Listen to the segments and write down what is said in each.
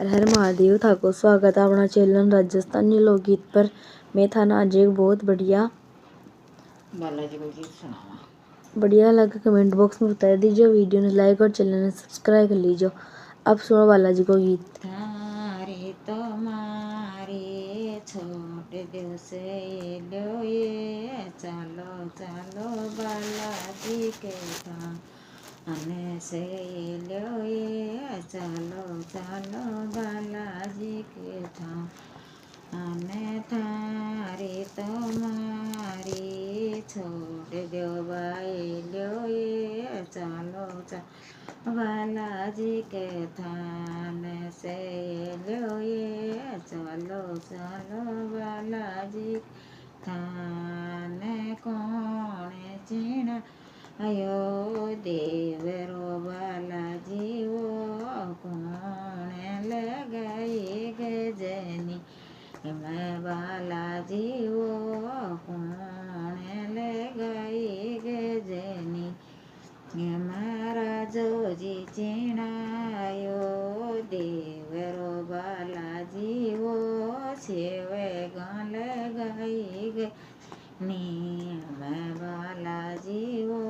हर हर महादेव था को स्वागत है अपना चैनल राजस्थानी लोकगीत पर। मैं था ना आज एक बहुत बालाजी को गीत सुनावा। बढ़िया लगा कमेंट बॉक्स में बता दीजिए, वीडियो ने लाइक और चैनल ने सब्सक्राइब कर लीजिए। अब सुनो बालाजी को गीत। थारे तो मारे छोट दिवस लो ये चालो चालो बालाजी के था अने से लो ये चालो चालो बालाजी के था अने थारे तो मारी छोड़ दो भाई लो ये चालो चालो बालाजी के थाने से लो ये चलो चलो बालाजी थाने कौन चीना अयो देवरो बालाजी वो कौन ले गई गजनी मैं बालाजी वो कौन ले गई गजनी महाराजो जी चीणायो देवरो बालाजी वो सेवे गाल गई गनी मैं बालाजी वो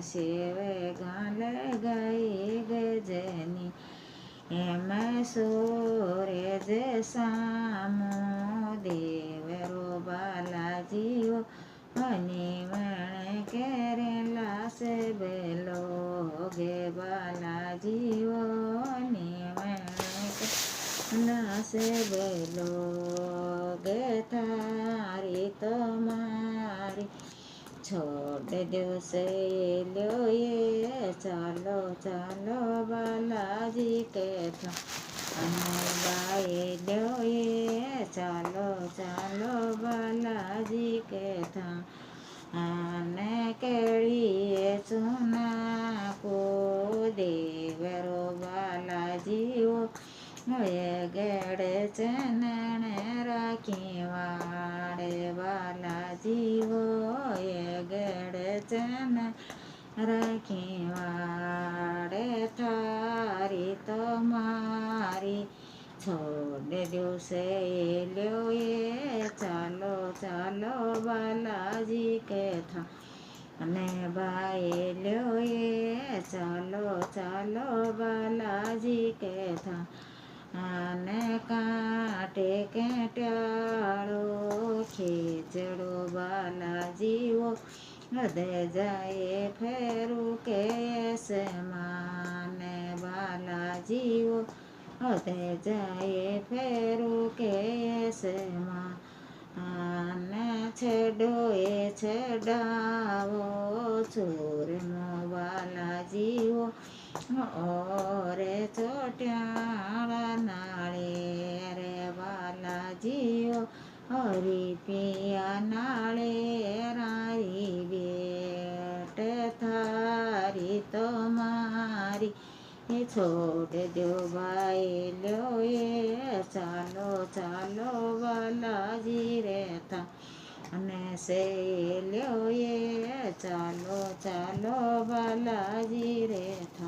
सेवे गाल गई गजनी मैं सूर्य जैसामो देवरो बालाजी वो केरला से बेलो गे बालाजी वो केरला से बेलो गे थारी तुम्हारी छोड़ दो से लो ये चालो चालो बालाजी के था बाए लो ये चालो चालो बालाजी के था आने केड़िए चुना को देवरो बालाजी वो ये गेड़े चनन राखी वाड़े बालाजी वो ये गेड़े चन राखी वाड़े थारी तुम्हारी छोड़ दो से लो ये चालो चालो बालाजी के था अने भाई लो ये चालो चालो बालाजी के था आने काटे के ट्यालो खींचड़ो बालाजी वो दे जाए फेरू के माने बालाजी वो दे जाए फेरू के माने छेड़ो ये छेड़ावो चोर मो बालाजी वो और चोट्याड़ा नाले रे बालाजी वो हरी पिया नाले रारी बेट थारी तुम्हारी छोड़ दो भाई लो ये चालो चालो बालाजी रहता अने से लो ये चालो चालो बालाजी रहता।